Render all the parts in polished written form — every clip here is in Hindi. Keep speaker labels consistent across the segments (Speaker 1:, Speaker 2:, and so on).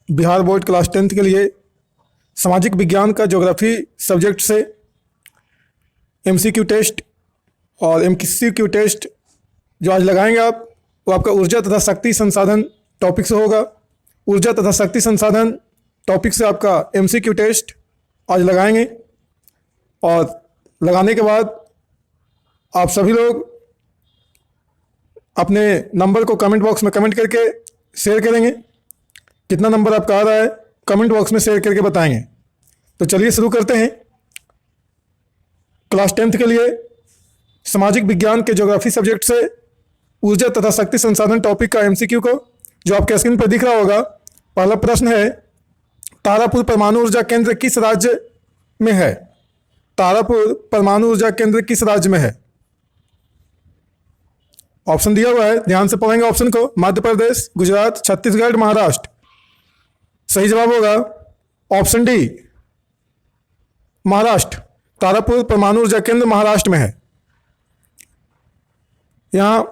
Speaker 1: बिहार बोर्ड क्लास 10th के लिए सामाजिक विज्ञान का ज्योग्राफी सब्जेक्ट से एमसीक्यू टेस्ट और एमसीक्यू टेस्ट जो आज लगाएंगे आप, वो आपका ऊर्जा तथा शक्ति संसाधन टॉपिक से होगा। ऊर्जा तथा शक्ति संसाधन टॉपिक से आपका एमसीक्यू टेस्ट आज लगाएंगे और लगाने के बाद आप सभी लोग अपने नंबर को कमेंट बॉक्स में कमेंट करके शेयर करेंगे। कितना नंबर आपका आ रहा है कमेंट बॉक्स में शेयर करके बताएंगे। तो चलिए शुरू करते हैं। क्लास 10th के लिए सामाजिक विज्ञान के ज्योग्राफी सब्जेक्ट से ऊर्जा तथा शक्ति संसाधन टॉपिक का एमसीक्यू को जो आपके स्क्रीन पर दिख रहा होगा। पहला प्रश्न है, तारापुर परमाणु ऊर्जा केंद्र किस राज्य में है? तारापुर परमाणु ऊर्जा केंद्र किस राज्य में है? ऑप्शन दिया हुआ है, ध्यान से पढ़ेंगे ऑप्शन को। मध्य प्रदेश, गुजरात, छत्तीसगढ़, महाराष्ट्र। सही जवाब होगा ऑप्शन डी, महाराष्ट्र। तारापुर परमाणु ऊर्जा केंद्र महाराष्ट्र में है। यहाँ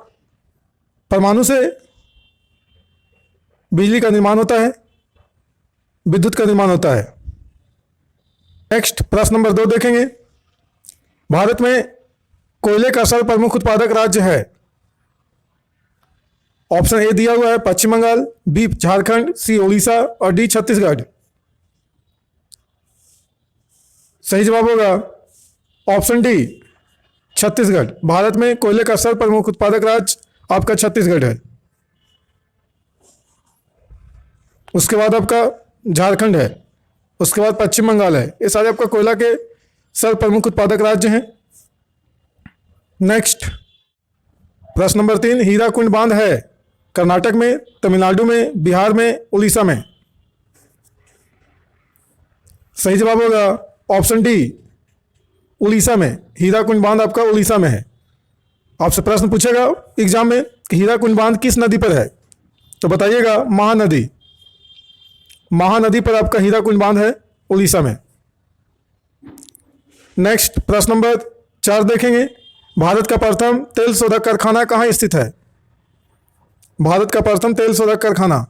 Speaker 1: परमाणु से बिजली का निर्माण होता है, विद्युत का निर्माण होता है। नेक्स्ट प्रश्न नंबर 2 देखेंगे। भारत में कोयले का सर्वप्रमुख उत्पादक राज्य है? ऑप्शन ए दिया हुआ है पश्चिम बंगाल, बी झारखंड, सी उड़ीसा और डी छत्तीसगढ़। सही जवाब होगा ऑप्शन डी, छत्तीसगढ़। भारत में कोयले का सर्वप्रमुख उत्पादक राज्य आपका छत्तीसगढ़ है। उसके बाद आपका झारखंड है, उसके बाद पश्चिम बंगाल है। ये सारे आपका कोयला के सर्वप्रमुख उत्पादक राज्य हैं। नेक्स्ट प्रश्न नंबर 3, हीराकुंड बांध है कर्नाटक में, तमिलनाडु में, बिहार में, उड़ीसा में। सही जवाब होगा ऑप्शन डी, उड़ीसा में। हीराकुंड बांध आपका उड़ीसा में है। आपसे प्रश्न पूछेगा एग्जाम में कि हीराकुंड बांध किस नदी पर है, तो बताइएगा महानदी। महानदी पर आपका हीराकुंड बांध है उड़ीसा में। नेक्स्ट प्रश्न नंबर 4 देखेंगे। भारत का प्रथम तेल शोधक कारखाना कहाँ स्थित है? भारत का प्रथम तेल शोधक कारखाना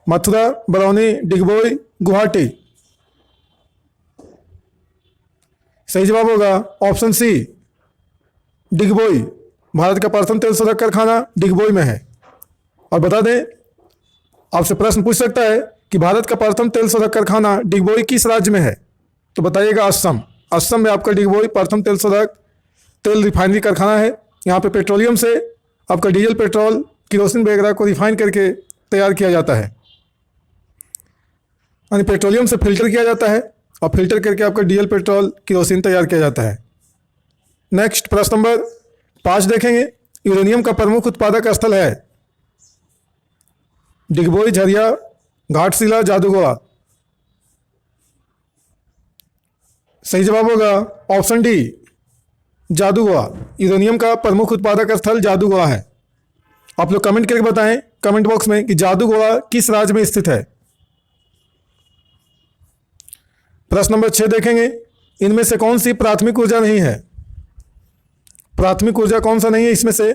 Speaker 1: मथुरा, बरौनी, डिगबोई, गुवाहाटी। सही जवाब होगा ऑप्शन सी, डिगबोई। भारत का प्रथम तेल शोधक कारखाना डिगबोई में है। और बता दें, आपसे प्रश्न पूछ सकता है कि भारत का प्रथम तेल शोधक कारखाना डिगबोई किस राज्य में है, तो बताइएगा असम। असम में आपका डिगबोई प्रथम तेल शोधक तेल रिफाइनरी कारखाना है। यहाँ पे पेट्रोलियम से आपका डीजल, पेट्रोल, किरोसिन वगैरह को रिफाइन करके तैयार किया जाता है। यानी पेट्रोलियम से फिल्टर किया जाता है और फिल्टर करके आपका डीजल, पेट्रोल, किरोसिन तैयार किया जाता है। नेक्स्ट प्रश्न नंबर 5 देखेंगे। यूरेनियम का प्रमुख उत्पादक स्थल है? डिगबोई, झरिया, घाटशिला, जादूगोड़ा। सही जवाब होगा ऑप्शन डी, जादूगोड़ा। यूरेनियम का प्रमुख उत्पादक स्थल जादूगोड़ा है। आप लोग कमेंट करके बताएं कमेंट बॉक्स में कि जादूगोड़ा किस राज्य में स्थित है। प्रश्न नंबर 6 देखेंगे। इनमें से कौन सी प्राथमिक ऊर्जा नहीं है? प्राथमिक ऊर्जा कौन सा नहीं है इसमें से?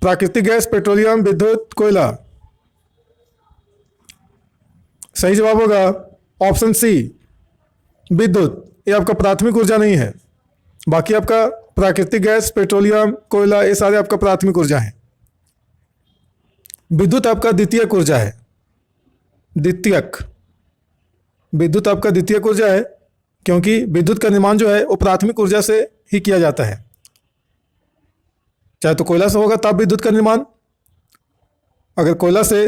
Speaker 1: प्राकृतिक गैस, पेट्रोलियम, विद्युत, कोयला। सही जवाब होगा ऑप्शन सी, विद्युत। ये आपका प्राथमिक ऊर्जा नहीं है। बाकी आपका प्राकृतिक गैस, पेट्रोलियम, कोयला, ये सारे आपका प्राथमिक ऊर्जा है। विद्युत आपका द्वितीयक ऊर्जा है। द्वितीयक, विद्युत आपका द्वितीयक ऊर्जा है, क्योंकि विद्युत का निर्माण जो है वो प्राथमिक ऊर्जा से ही किया जाता है। चाहे तो कोयला से होगा ताप विद्युत का निर्माण। अगर कोयला से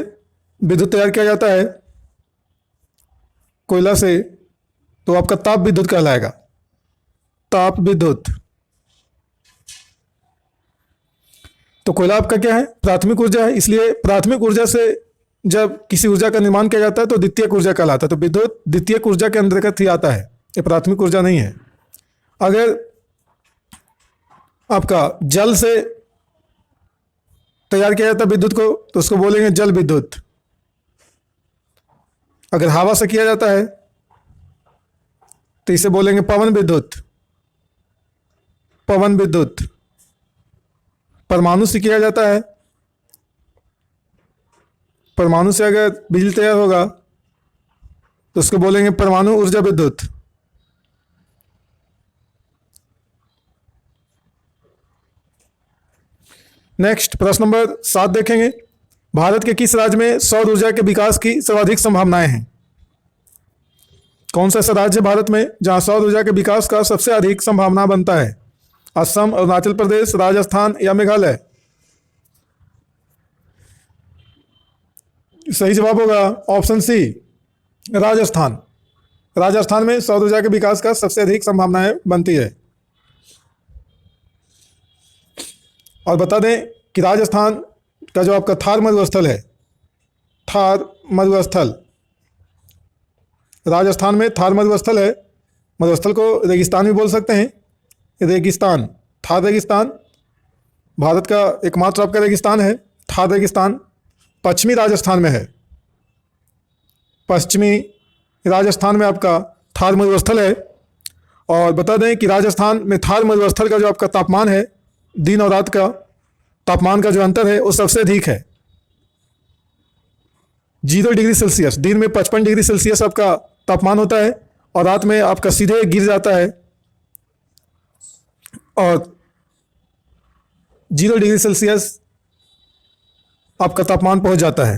Speaker 1: विद्युत तैयार किया जाता है, कोयला से, तो आपका ताप विद्युत कहलाएगा। ताप विद्युत। तो कोयला आपका क्या है? प्राथमिक ऊर्जा है। इसलिए प्राथमिक ऊर्जा से जब किसी ऊर्जा का निर्माण किया जाता है तो द्वितीयक ऊर्जा कहलाता है। तो विद्युत द्वितीयक ऊर्जा के अंतर्गत ही आता है, ये प्राथमिक ऊर्जा नहीं है। अगर आपका जल से तैयार किया जाता है विद्युत को, तो उसको बोलेंगे जल विद्युत। अगर हवा से किया जाता है तो इसे बोलेंगे पवन विद्युत। पवन विद्युत। परमाणु से किया जाता है, परमाणु से अगर बिजली तैयार होगा तो उसको बोलेंगे परमाणु ऊर्जा विद्युत। नेक्स्ट प्रश्न नंबर 7 देखेंगे। भारत के किस राज्य में सौर ऊर्जा के विकास की सर्वाधिक संभावनाएं हैं? कौन सा ऐसा राज्य भारत में जहां सौर ऊर्जा के विकास का सबसे अधिक संभावना बनता है? असम, अरुणाचल प्रदेश, राजस्थान या मेघालय? सही जवाब होगा ऑप्शन सी, राजस्थान। राजस्थान में सौर ऊर्जा के विकास का सबसे अधिक संभावनाएं बनती है। और बता दें कि राजस्थान का जो आपका थार मरुस्थल है, थार मरुस्थल, राजस्थान में थार मरुस्थल है। मरुस्थल को रेगिस्तान भी बोल सकते हैं, रेगिस्तान, थार रेगिस्तान भारत का एकमात्र आपका रेगिस्तान है। थार रेगिस्तान पश्चिमी राजस्थान में है। पश्चिमी राजस्थान में आपका थार मरुस्थल है। और बता दें कि राजस्थान में थार मरुस्थल का जो आपका तापमान है, दिन और रात का तापमान का जो अंतर है वो सबसे अधिक है। 0 डिग्री सेल्सियस, दिन में 55 डिग्री सेल्सियस आपका तापमान होता है और रात में आपका सीधे गिर जाता है और 0 डिग्री सेल्सियस आपका तापमान पहुंच जाता है।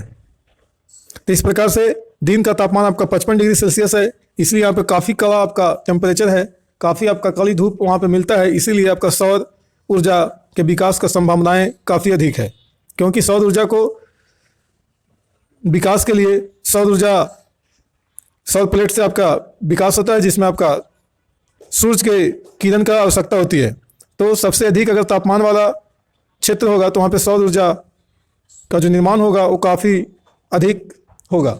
Speaker 1: तो इस प्रकार से दिन का तापमान आपका 55 डिग्री सेल्सियस है, इसलिए यहाँ पे काफ़ी कड़ा आपका टेम्परेचर है, काफ़ी आपका कड़ी धूप वहाँ पे मिलता है। इसीलिए आपका सौर ऊर्जा के विकास का संभावनाएं काफ़ी अधिक है, क्योंकि सौर ऊर्जा को विकास के लिए सौर प्लेट से आपका विकास होता है, जिसमें आपका सूरज के किरण का आवश्यकता होती है। तो सबसे अधिक अगर तापमान वाला क्षेत्र होगा तो वहाँ पे सौर ऊर्जा का जो निर्माण होगा वो काफ़ी अधिक होगा।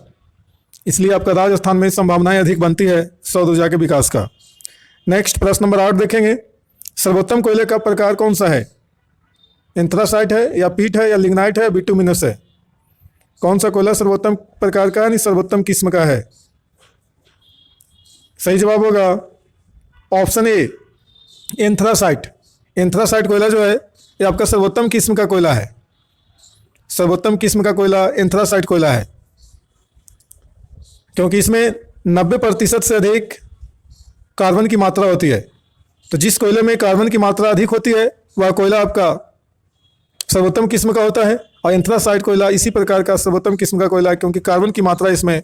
Speaker 1: इसलिए आपका राजस्थान में संभावनाएं अधिक बनती है सौर ऊर्जा के विकास का। नेक्स्ट प्रश्न नंबर 8 देखेंगे। सर्वोत्तम कोयले का प्रकार कौन सा है? एंथ्रासाइट है या पीट है या लिग्नाइट है, बिटुमिनस है? कौन सा कोयला सर्वोत्तम प्रकार का यानी सर्वोत्तम किस्म का है? सही जवाब होगा ऑप्शन ए, एंथ्रासाइट। एंथ्रासाइट कोयला जो है ये आपका सर्वोत्तम किस्म का कोयला है। सर्वोत्तम किस्म का कोयला एंथ्रासाइट कोयला है, क्योंकि इसमें 90% से अधिक कार्बन की मात्रा होती है। तो जिस कोयले में कार्बन की मात्रा अधिक होती है वह कोयला आपका सर्वोत्तम किस्म का होता है। और एंथ्रासाइट कोयला इसी प्रकार का सर्वोत्तम किस्म का कोयला है, क्योंकि कार्बन की मात्रा इसमें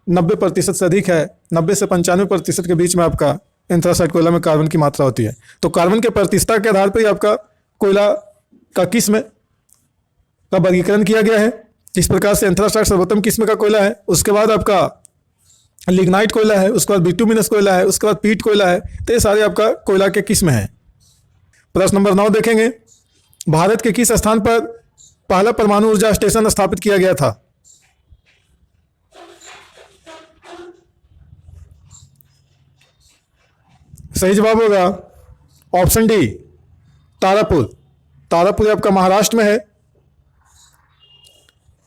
Speaker 1: 90% से अधिक है। 90 से 95% के बीच में आपका एंथ्रासाइट कोयला में कार्बन की मात्रा होती है। तो कार्बन के प्रतिशतता के आधार पर ही आपका कोयला का किस्म का वर्गीकरण किया गया है। इस प्रकार से एंथ्रासाइट सर्वोत्तम किस्म का कोयला है। उसके बाद आपका लिग्नाइट कोयला है, उसके बाद बिटुमिनस कोयला है, उसके बाद पीट कोयला है। तो ये सारे आपका कोयला के किस्म हैं। प्रश्न नंबर 9 देखेंगे। भारत के किस स्थान पर पहला परमाणु ऊर्जा स्टेशन स्थापित किया गया था? सही जवाब होगा ऑप्शन डी, तारापुर। तारापुर आपका महाराष्ट्र में है।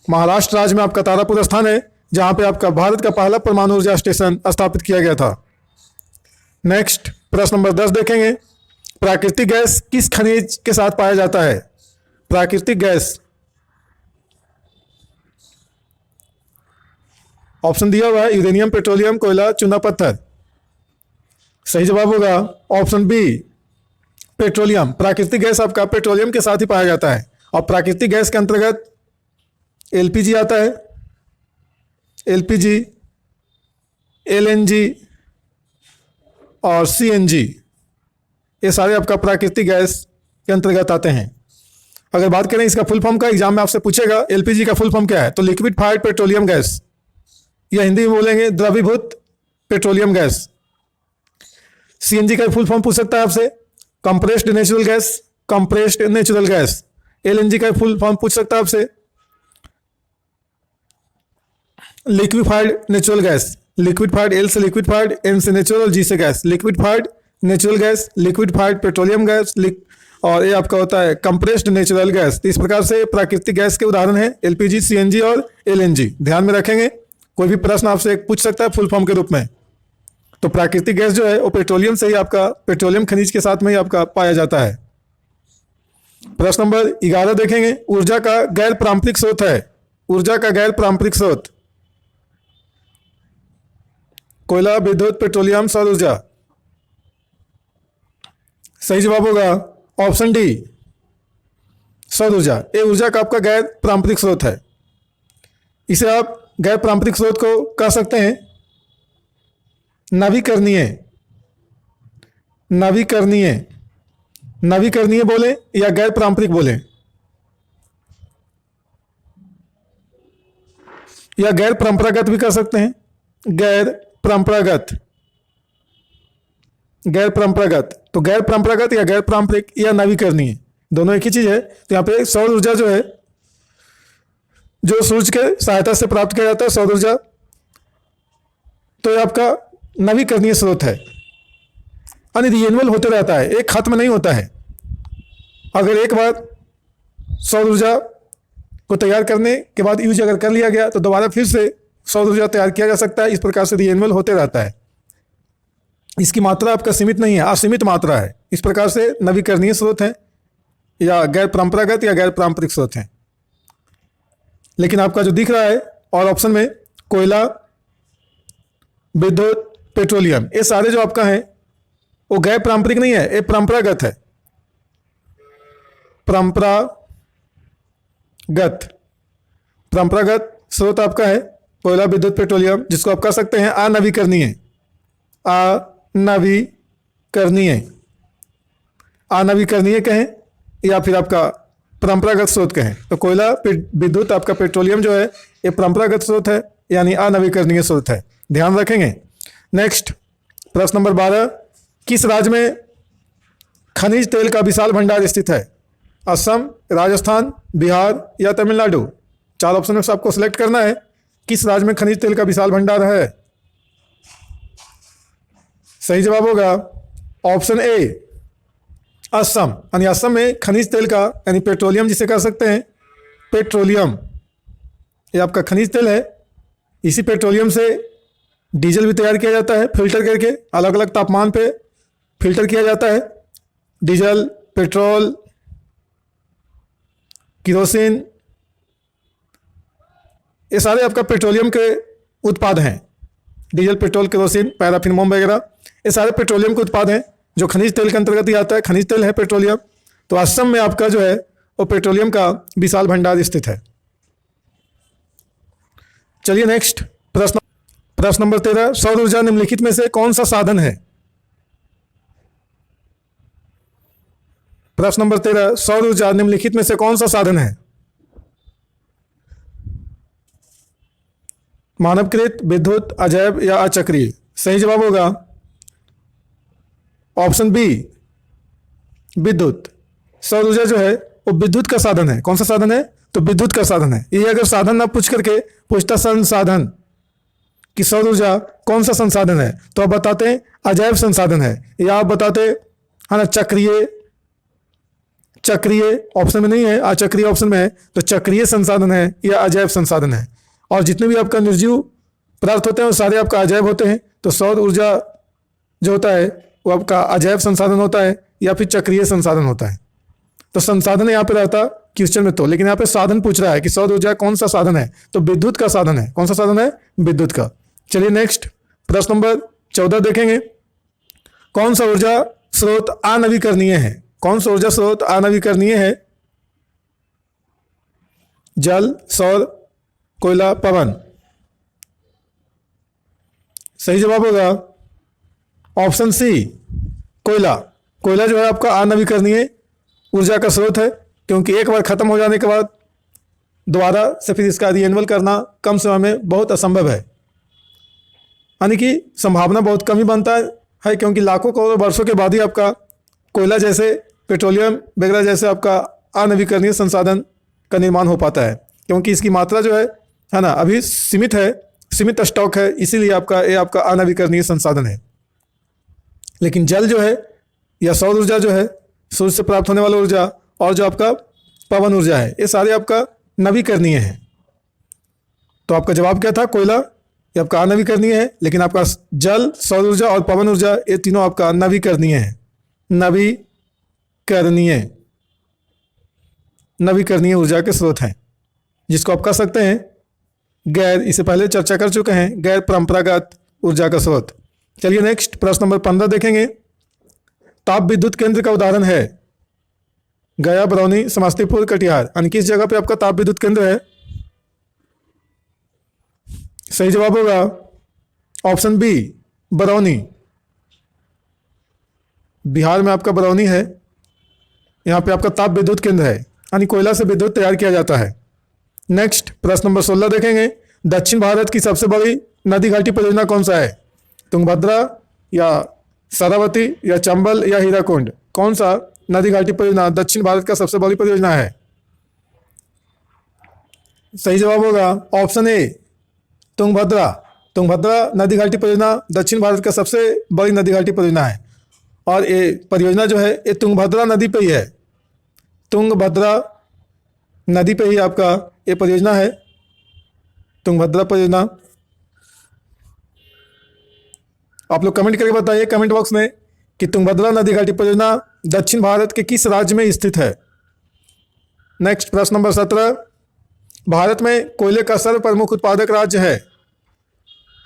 Speaker 1: महाराष्ट्र राज्य में आपका तारापुर स्थान है, जहां पे आपका भारत का पहला परमाणु ऊर्जा स्टेशन स्थापित किया गया था। नेक्स्ट प्रश्न नंबर 10 देखेंगे। प्राकृतिक गैस किस खनिज के साथ पाया जाता है? प्राकृतिक गैस, ऑप्शन दिया हुआ है यूरेनियम, पेट्रोलियम, कोयला, चूना पत्थर। सही जवाब होगा ऑप्शन बी, पेट्रोलियम। प्राकृतिक गैस आपका पेट्रोलियम के साथ ही पाया जाता है। और प्राकृतिक गैस के अंतर्गत एलपीजी आता है, एलपीजी, एलएनजी और सीएनजी, ये सारे आपका प्राकृतिक गैस के अंतर्गत आते हैं। अगर बात करें इसका फुल फॉर्म का, एग्जाम में आपसे पूछेगा एलपीजी का फुल फॉर्म क्या है, तो लिक्विफाइड पेट्रोलियम गैस, या हिंदी में बोलेंगे द्रवीभूत पेट्रोलियम गैस। सीएनजी का फुल फॉर्म पूछ सकता है आपसे, compressed natural gas, compressed natural gas. LNG का फुल फॉर्म पूछ सकता है आपसे, liquefied natural gas. Liquefied, L से लिक्विफाइड, एन से नेचुरल, जी से gas. Liquefied natural gas, liquefied petroleum gas, और ये आपका होता है कंप्रेस्ड नेचुरल गैस। इस प्रकार से प्राकृतिक गैस के उदाहरण है एलपीजी, सीएनजी और एलएनजी। ध्यान में रखेंगे, कोई भी प्रश्न आपसे पूछ सकता है फुल फॉर्म के रूप में। तो प्राकृतिक गैस जो है वो पेट्रोलियम से ही आपका, पेट्रोलियम खनिज के साथ में ही आपका पाया जाता है। प्रश्न नंबर 11 देखेंगे। ऊर्जा का गैर पारंपरिक स्रोत है ऊर्जा का गैर पारंपरिक स्रोत? कोयला, विद्युत, पेट्रोलियम, सौर ऊर्जा। सही जवाब होगा ऑप्शन डी, सौर ऊर्जा। ये ऊर्जा का आपका गैर पारंपरिक स्रोत है। इसे आप गैर पारंपरिक स्रोत को कह सकते हैं नवीकरणीय। नवीकरणीय, नवीकरणीय बोले या गैर पारंपरिक बोले, या गैर परंपरागत भी कह सकते हैं। गैर परंपरागत, गैर परंपरागत, तो गैर परंपरागत या गैर पारंपरिक या नवीकरणीय दोनों एक ही चीज है। तो यहाँ पे सौर ऊर्जा जो है, जो सूर्य के सहायता से प्राप्त किया जाता है सौर ऊर्जा, तो ये आपका नवीकरणीय स्रोत है। यानी रिन्यूएबल होते रहता है, एक खत्म नहीं होता है। अगर एक बार सौर ऊर्जा को तैयार करने के बाद यूज अगर कर लिया गया तो दोबारा फिर से सौर ऊर्जा तैयार किया जा सकता है। इस प्रकार से रिन्यूएबल होते रहता है। इसकी मात्रा आपका सीमित नहीं है, असीमित मात्रा है। इस प्रकार से नवीकरणीय स्रोत है या गैर परंपरागत या गैर पारंपरिक स्रोत है। लेकिन आपका जो दिख रहा है और ऑप्शन में कोयला, विद्युत, पेट्रोलियम, ये सारे जो आपका है वो गैर पारंपरिक नहीं है, ये परंपरागत है। परंपरागत, परंपरागत स्रोत आपका है कोयला, विद्युत, पेट्रोलियम, जिसको आप कह सकते हैं अनवीकरणीय। अनवीकरणीय, अनवीकरणीय कहें या फिर आपका परंपरागत स्रोत कहें। तो कोयला, विद्युत, आपका पेट्रोलियम जो है ये परंपरागत स्रोत है, यानी अनवीकरणीय स्रोत है। ध्यान रखेंगे। नेक्स्ट प्रश्न नंबर 12, किस राज्य में खनिज तेल का विशाल भंडार स्थित है? असम, राजस्थान, बिहार या तमिलनाडु? 4 ऑप्शन में से आपको सिलेक्ट करना है किस राज्य में खनिज तेल का विशाल भंडार है। सही जवाब होगा ऑप्शन ए, असम। यानी असम में खनिज तेल का, यानी पेट्रोलियम जिसे कह सकते हैं, पेट्रोलियम ये आपका खनिज तेल है। इसी पेट्रोलियम से डीजल भी तैयार किया जाता है, फिल्टर करके अलग अलग तापमान पे फिल्टर किया जाता है। डीजल, पेट्रोल, किरोसिन, ये सारे आपका पेट्रोलियम के उत्पाद हैं। डीजल, पेट्रोल, केरोसिन, पैराफिन, मोम वगैरह ये सारे पेट्रोलियम के उत्पाद हैं जो खनिज तेल के अंतर्गत ही आता है। खनिज तेल है पेट्रोलियम। तो असम में आपका जो है वो पेट्रोलियम का विशाल भंडार स्थित है। चलिए नेक्स्ट प्रश्न, प्रश्न नंबर 13, सौर ऊर्जा निम्नलिखित में से कौन सा साधन है? प्रश्न नंबर 13, सौर ऊर्जा निम्नलिखित में से कौन सा साधन है? मानवकृत, विद्युत, अजैव या अचक्रीय? सही जवाब होगा ऑप्शन बी, विद्युत। सौर ऊर्जा जो है वो विद्युत का साधन है। कौन सा साधन है? तो विद्युत का साधन है। ये अगर साधन ना पूछ करके पूछता संसाधन कि सौर ऊर्जा कौन सा संसाधन है, तो आप बताते हैं अजैव संसाधन है, या आप बताते है ना चक्रीय। चक्रीय ऑप्शन में नहीं है, अचक्रीय ऑप्शन में है। तो चक्रीय संसाधन है या अजैव संसाधन है। और जितने भी आपका निर्जीव पदार्थ होते हैं वो सारे आपका अजैव होते हैं। तो सौर ऊर्जा जो होता है वो आपका अजैव संसाधन होता है या फिर चक्रीय संसाधन होता है। तो संसाधन यहाँ पे रहता क्वेश्चन में, तो लेकिन यहाँ पे साधन पूछ रहा है कि सौर ऊर्जा कौन सा साधन है, तो विद्युत का साधन है। कौन सा साधन है? विद्युत का। चलिए नेक्स्ट प्रश्न नंबर 14 देखेंगे। कौन सा ऊर्जा स्रोत अनवीकरणीय है? कौन सा ऊर्जा स्रोत अनवीकरणीय है? जल, सौर, कोयला, पवन? सही जवाब होगा ऑप्शन सी, कोयला। कोयला जो है आपका अनवीकरणीय ऊर्जा का स्रोत है, क्योंकि एक बार खत्म हो जाने के बाद दोबारा से फिर इसका रिन्यूएबल करना कम समय में बहुत असंभव है। यानी कि संभावना बहुत कम ही बनता है, क्योंकि लाखों करोड़ों वर्षों के बाद ही आपका कोयला जैसे, पेट्रोलियम वगैरह जैसे आपका अनवीकरणीय संसाधन का निर्माण हो पाता है। क्योंकि इसकी मात्रा जो है ना अभी सीमित है, सीमित स्टॉक है, इसीलिए आपका ये आपका अनवीकरणीय संसाधन है। लेकिन जल जो है या सौर ऊर्जा जो है, सूर्य से प्राप्त होने वाला ऊर्जा, और जो आपका पवन ऊर्जा है, ये सारे आपका नवीकरणीय है। तो आपका जवाब क्या था? कोयला ये आपका अनवीकरणीय है। लेकिन आपका जल, सौर ऊर्जा और पवन ऊर्जा ये तीनों आपका नवीकरणीय है। नवीकरणीय, नवीकरणीय ऊर्जा के स्रोत हैं। जिसको आप कह सकते हैं गैर, इसे पहले चर्चा कर चुके हैं, गैर परंपरागत ऊर्जा का स्रोत। चलिए नेक्स्ट प्रश्न नंबर 15 देखेंगे। ताप विद्युत केंद्र का उदाहरण है गया, बरौनी, समस्तीपुर, कटिहार। यानी किस जगह पे आपका ताप विद्युत केंद्र है? सही जवाब होगा ऑप्शन बी, बरौनी। बिहार में आपका बरौनी है, यहाँ पे आपका ताप विद्युत केंद्र है, यानी कोयला से विद्युत तैयार किया जाता है। नेक्स्ट प्रश्न नंबर 16 देखेंगे। दक्षिण भारत की सबसे बड़ी नदी घाटी परियोजना कौन सा है? तुंगभद्रा या शरावती या चंबल या हीराकुंड? कौन सा नदी घाटी परियोजना दक्षिण भारत का सबसे बड़ी परियोजना है? सही जवाब होगा ऑप्शन ए, तुंगभद्रा। तुंगभद्रा नदी घाटी परियोजना दक्षिण भारत का सबसे बड़ी नदी घाटी परियोजना है, और ये परियोजना जो है ये तुंगभद्रा नदी पे ही है। तुंगभद्रा नदी पे ही आपका ये परियोजना है, तुंगभद्रा परियोजना। आप लोग कमेंट करके बताइए कमेंट बॉक्स में कि तुंगभद्रा नदी घाटी परियोजना दक्षिण भारत के किस राज्य में स्थित है। नेक्स्ट प्रश्न नंबर 17। भारत में कोयले का सर्वप्रमुख उत्पादक राज्य है।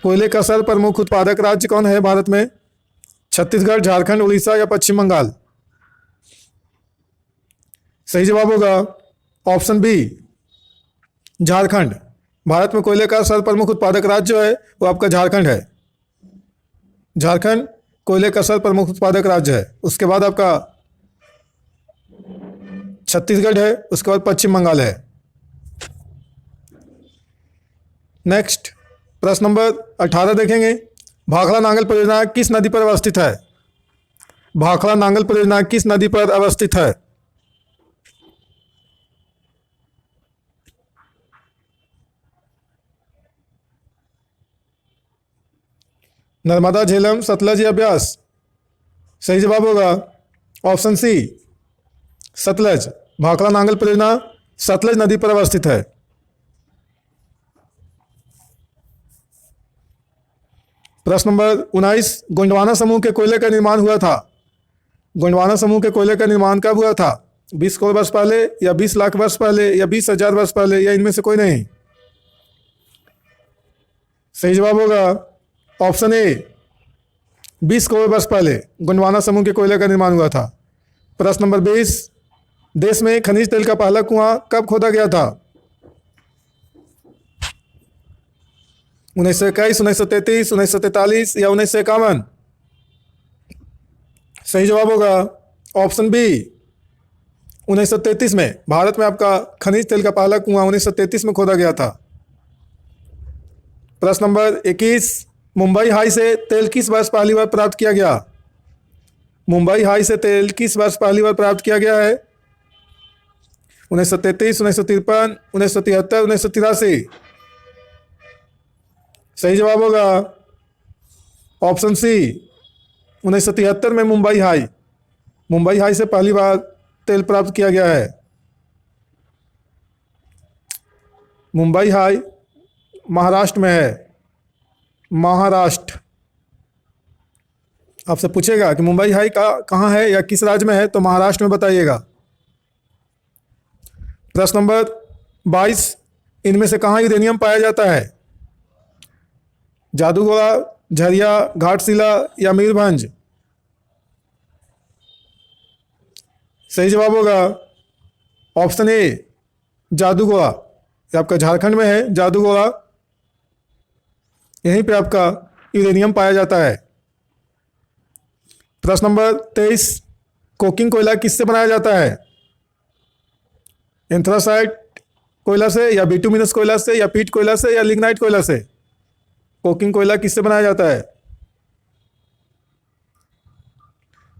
Speaker 1: कोयले का सर्वप्रमुख उत्पादक राज्य कौन है भारत में? छत्तीसगढ़, झारखंड, उड़ीसा या पश्चिम बंगाल? सही जवाब होगा ऑप्शन बी, झारखंड। भारत में कोयले का सर्वप्रमुख उत्पादक राज्य जो है वो आपका झारखंड है। झारखंड कोयले का सर्वप्रमुख उत्पादक राज्य है। उसके बाद आपका छत्तीसगढ़ है, उसके बाद पश्चिम बंगाल है। नेक्स्ट प्रश्न नंबर 18 देखेंगे। भाखड़ा नांगल परियोजना किस नदी पर अवस्थित है? भाखड़ा नांगल परियोजना किस नदी पर अवस्थित है? नर्मदा, झेलम, सतलज या ब्यास? सही जवाब होगा ऑप्शन सी, सतलज। भाखड़ा नांगल परियोजना सतलज नदी पर अवस्थित है। प्रश्न नंबर 19। गोंडवाना समूह के कोयले का निर्माण हुआ था। गोंडवाना समूह के कोयले का निर्माण कब हुआ था? 20 करोड़ वर्ष पहले या 20 लाख वर्ष पहले या 20,000 वर्ष पहले या इनमें से कोई नहीं? सही जवाब होगा ऑप्शन ए, 20 करोड़ वर्ष पहले गोंडवाना समूह के कोयले का निर्माण हुआ था। प्रश्न नंबर 20। देश में खनिज तेल का पहला कुआं कब खोदा गया था? 1921, 1933, 1943 या 1951? सही जवाब होगा ऑप्शन बी, 1933 में। भारत में आपका खनिज तेल का पहला कुआं 1933 में खोदा गया था। प्रश्न नंबर 21। मुंबई हाई से तेल किस वर्ष पहली बार प्राप्त किया गया? मुंबई हाई से तेल किस वर्ष पहली बार प्राप्त किया गया है? 1933, 1953, 1973, 1983? सही जवाब होगा ऑप्शन सी, 1973 में मुंबई हाई से पहली बार तेल प्राप्त किया गया है। मुंबई हाई महाराष्ट्र में है, महाराष्ट्र। आपसे पूछेगा कि मुंबई हाई का कहाँ है या किस राज्य में है, तो महाराष्ट्र में बताइएगा। प्रश्न नंबर 22। इनमें से कहाँ यूरेनियम पाया जाता है? जादूगोला, झरिया, घाटशिला या मयूरभंज? सही जवाब होगा ऑप्शन ए, जादूगोला। ये आपका झारखंड में है, जादूगोला। यहीं पे आपका यूरेनियम पाया जाता है। प्रश्न नंबर 23। कोकिंग कोयला किससे बनाया जाता है? एंथ्रासाइट कोयला से या बिटुमिनस कोयला से या पीट कोयला से या लिग्नाइट कोयला से? कोकिंग कोयला किससे बनाया जाता है?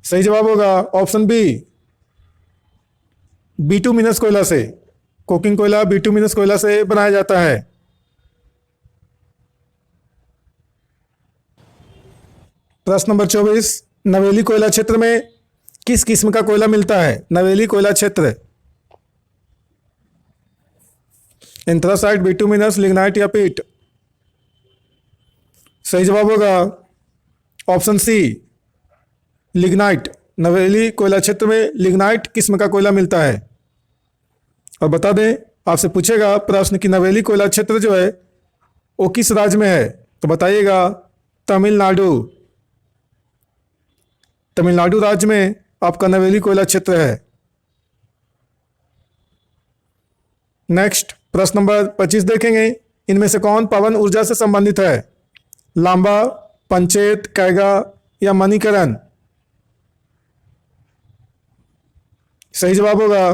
Speaker 1: सही जवाब होगा ऑप्शन बी, बिटुमिनस कोयला से। कोकिंग कोयला बिटुमिनस कोयला से बनाया जाता है। प्रश्न नंबर 24। नवेली कोयला क्षेत्र में किस किस्म का कोयला मिलता है? नवेली कोयला क्षेत्र, एंथ्रासाइट, बिटुमिनस, लिग्नाइट या पीट? सही जवाब होगा ऑप्शन सी, लिग्नाइट। नवेली कोयला क्षेत्र में लिग्नाइट किस्म का कोयला मिलता है। और बता दें आपसे पूछेगा प्रश्न कि नवेली कोयला क्षेत्र जो है वो किस राज्य में है, तो बताइएगा तमिलनाडु। तमिलनाडु राज्य में आपका नवेली कोयला क्षेत्र है। नेक्स्ट प्रश्न नंबर 25 देखेंगे। इनमें से कौन पवन ऊर्जा से संबंधित है? लांबा, पंचेत, कैगा या मणिकरण? सही जवाब होगा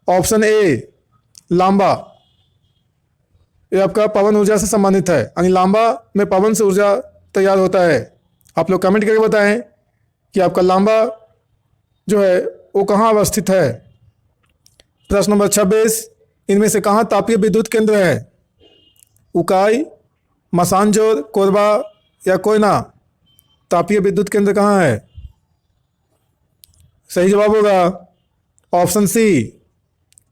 Speaker 1: ऑप्शन ए लांबा। ये आपका पवन ऊर्जा से संबंधित है, यानी लांबा में पवन से ऊर्जा तैयार होता है। आप लोग कमेंट करके बताएं कि आपका लांबा जो है वो कहाँ अवस्थित है। प्रश्न नंबर 26, इनमें से कहाँ तापीय विद्युत केंद्र है? उकाई, मसानजोर, कोरबा या कोयना? तापीय विद्युत केंद्र कहाँ है? सही जवाब होगा ऑप्शन सी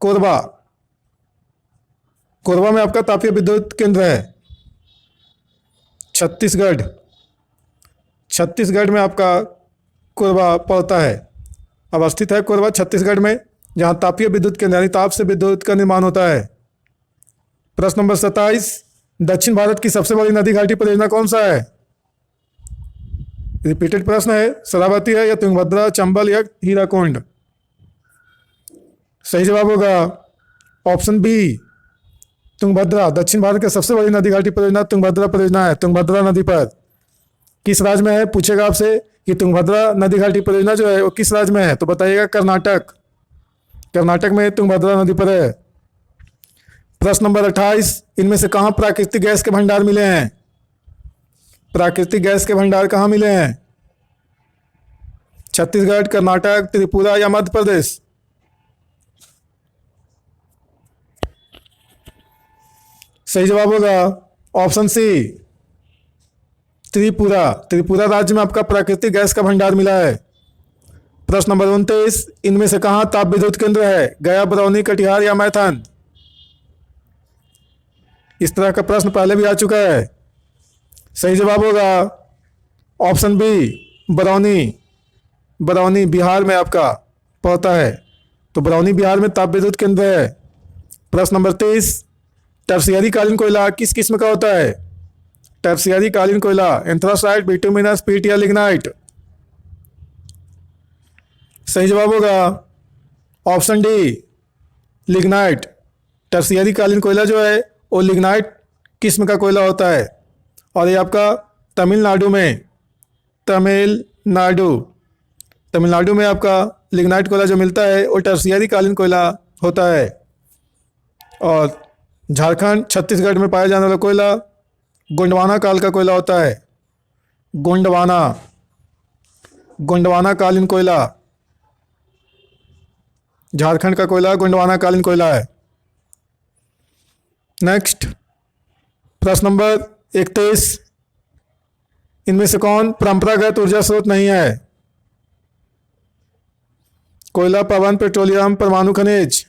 Speaker 1: कोरबा। कोरबा में आपका तापीय विद्युत केंद्र है। छत्तीसगढ़, छत्तीसगढ़ में आपका कोरबा पड़ता है, अवस्थित है कोरबा छत्तीसगढ़ में, जहां तापीय विद्युत केंद्र यानी ताप से विद्युत का निर्माण होता है। प्रश्न नंबर 27, दक्षिण भारत की सबसे बड़ी नदी घाटी परियोजना कौन सा है? रिपीटेड प्रश्न है, शरावती है या तुंगभद्रा, चंबल या हीराकुंड? सही जवाब होगा ऑप्शन बी तुंगभद्रा। दक्षिण भारत की सबसे बड़ी नदी घाटी परियोजना तुंगभद्रा परियोजना है। तुंगभद्रा नदी पर किस राज्य में है? पूछेगा आपसे कि तुंगभद्रा नदी घाटी परियोजना जो है वो किस राज्य में है, तो बताइएगा कर्नाटक। कर्नाटक में तुंगभद्रा नदी पर है। प्रश्न नंबर 28, इनमें से कहाँ प्राकृतिक गैस के भंडार मिले हैं? प्राकृतिक गैस के भंडार कहाँ मिले हैं? छत्तीसगढ़, कर्नाटक, त्रिपुरा या मध्य प्रदेश? सही जवाब होगा ऑप्शन सी त्रिपुरा। त्रिपुरा राज्य में आपका प्राकृतिक गैस का भंडार मिला है। प्रश्न नंबर 29, इनमें से कहाँ ताप विद्युत केंद्र है? गया, बरौनी, कटिहार या मैथन? इस तरह का प्रश्न पहले भी आ चुका है। सही जवाब होगा ऑप्शन बी बरौनी। बरौनी बिहार में आपका पड़ता है, तो बरौनी बिहार में ताप विद्युत केंद्र है। प्रश्न नंबर 30, टर्शियरी कालीन कोयला किस किस्म का होता है? टर्शियरी कालीन कोयला एंथ्रासाइट, बिटुमिनस, पीट या लिग्नाइट? सही जवाब होगा ऑप्शन डी लिग्नाइट। टर्शियरी कालीन कोयला जो है वो लिग्नाइट किस्म का कोयला होता है, और ये आपका तमिलनाडु में तमिलनाडु में आपका लिग्नाइट कोयला जो मिलता है वो टर्शियरी कालीन कोयला होता है। और झारखंड, छत्तीसगढ़ में पाया जाने वाला कोयला गोंडवाना काल का कोयला होता है। गोंडवाना कालीन कोयला, झारखंड का कोयला गोंडवाना कालीन कोयला है। नेक्स्ट प्रश्न नंबर 31, इनमें से कौन परंपरागत ऊर्जा स्रोत नहीं है? कोयला, पवन, पेट्रोलियम, परमाणु खनिज?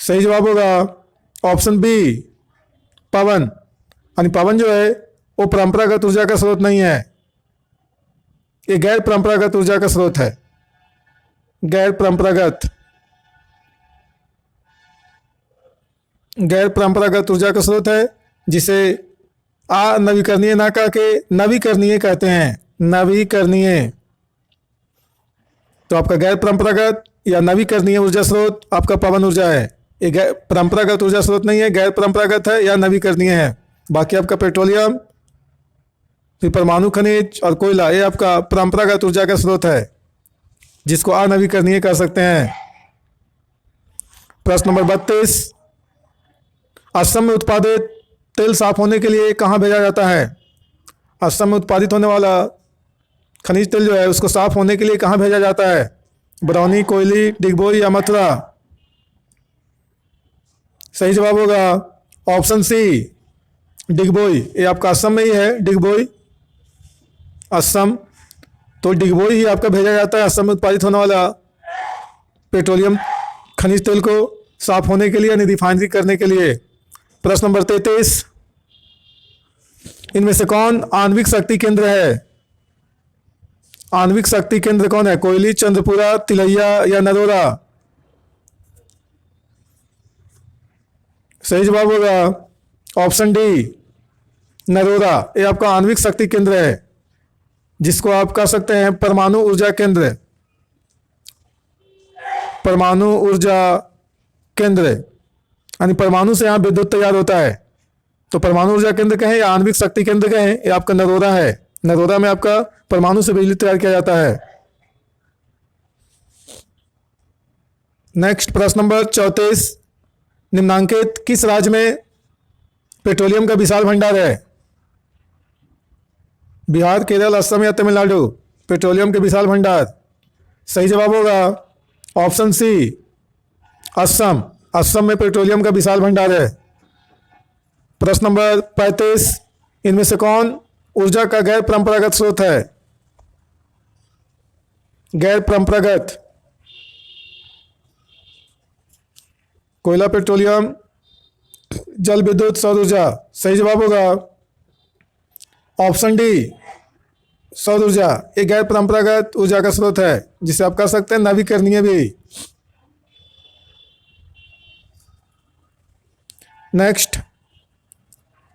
Speaker 1: सही जवाब होगा ऑप्शन बी पवन। यानी पवन जो है वो परंपरागत ऊर्जा का स्रोत नहीं है, ये गैर परंपरागत ऊर्जा का स्रोत है। गैर परंपरागत ऊर्जा का स्रोत है, जिसे नवीकरणीय ना कह के नवीकरणीय कहते हैं। नवीकरणीय, तो आपका गैर परंपरागत या नवीकरणीय ऊर्जा स्रोत आपका पवन ऊर्जा है। ये परंपरागत ऊर्जा स्रोत नहीं है, गैर परंपरागत है या नवीकरणीय है। बाकी आपका पेट्रोलियम, फिर परमाणु खनिज और कोयला, ये आपका परंपरागत ऊर्जा का स्रोत है, जिसको अनवीकरणीय कह सकते हैं। प्रश्न नंबर 32, असम में उत्पादित तेल साफ होने के लिए कहाँ भेजा जाता है? असम में उत्पादित होने वाला खनिज तेल जो है उसको साफ होने के लिए कहाँ भेजा जाता है? बरौनी, कोयली, डिगबोई या मथुरा? सही जवाब होगा ऑप्शन सी डिगबोई। ये आपका असम में ही है, डिगबोई असम। तो डिगबोई ही आपका भेजा जाता है असम में उत्पादित होने वाला पेट्रोलियम खनिज तेल को साफ होने के लिए यानी रिफाइनरी करने के लिए। प्रश्न नंबर 33, इनमें से कौन आणविक शक्ति केंद्र है? आणविक शक्ति केंद्र कौन है? कोयली, चंद्रपुरा, तिलैया या नरोरा? सही जवाब होगा ऑप्शन डी, नरोरा। ये आपका आणविक शक्ति केंद्र है, जिसको आप कह सकते हैं परमाणु ऊर्जा केंद्र। परमाणु ऊर्जा केंद्र यानी परमाणु से यहाँ विद्युत तैयार होता है। तो परमाणु ऊर्जा केंद्र कहें या आणविक शक्ति केंद्र कहें, ये आपका नरोरा है। नरोरा में आपका परमाणु से बिजली तैयार किया जाता है। नेक्स्ट प्रश्न नंबर 34, निम्नांकित किस राज्य में पेट्रोलियम का विशाल भंडार है? बिहार, केरल, असम या तमिलनाडु? पेट्रोलियम के विशाल भंडार। सही जवाब होगा ऑप्शन सी, असम। असम में पेट्रोलियम का विशाल भंडार है। प्रश्न नंबर 35, इनमें से कौन ऊर्जा का गैर परंपरागत स्रोत है? गैर परंपरागत, कोयला, पेट्रोलियम, जल विद्युत, सौर ऊर्जा? सही जवाब होगा ऑप्शन डी, सौर ऊर्जा। एक गैर परंपरागत ऊर्जा का स्रोत है, जिसे आप कह सकते हैं नवीकरणीय भी। नेक्स्ट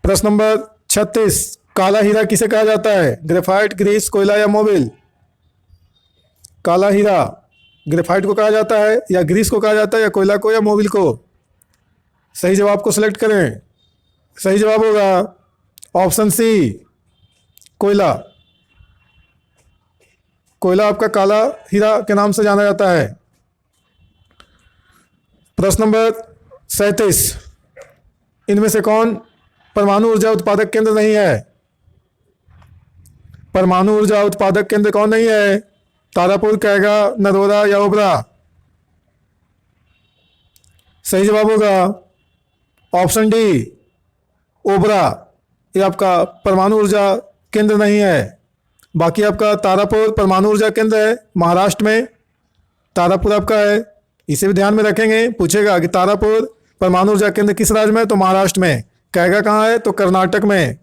Speaker 1: प्रश्न नंबर 36, काला हीरा किसे कहा जाता है? ग्रेफाइट, ग्रीस, कोयला या मोबिल? काला हीरा ग्रेफाइट को कहा जाता है या ग्रीस को कहा जाता है या कोयला को या मोबिल को? सही जवाब को सिलेक्ट करें। सही जवाब होगा ऑप्शन सी, कोयला। कोयला आपका काला हीरा के नाम से जाना जाता है। प्रश्न नंबर 37, इनमें से कौन परमाणु ऊर्जा उत्पादक केंद्र नहीं है? परमाणु ऊर्जा उत्पादक केंद्र कौन नहीं है? तारापुर, कैगा, नरोरा या ओबरा? सही जवाब होगा ऑप्शन डी, ओबरा। ये आपका परमाणु ऊर्जा केंद्र नहीं है। बाकी आपका तारापुर परमाणु ऊर्जा केंद्र है महाराष्ट्र में। तारापुर आपका है, इसे भी ध्यान में रखेंगे, पूछेगा कि तारापुर परमाणु ऊर्जा केंद्र किस राज्य में है? तो महाराष्ट्र में। कैगा कहाँ है? तो कर्नाटक में।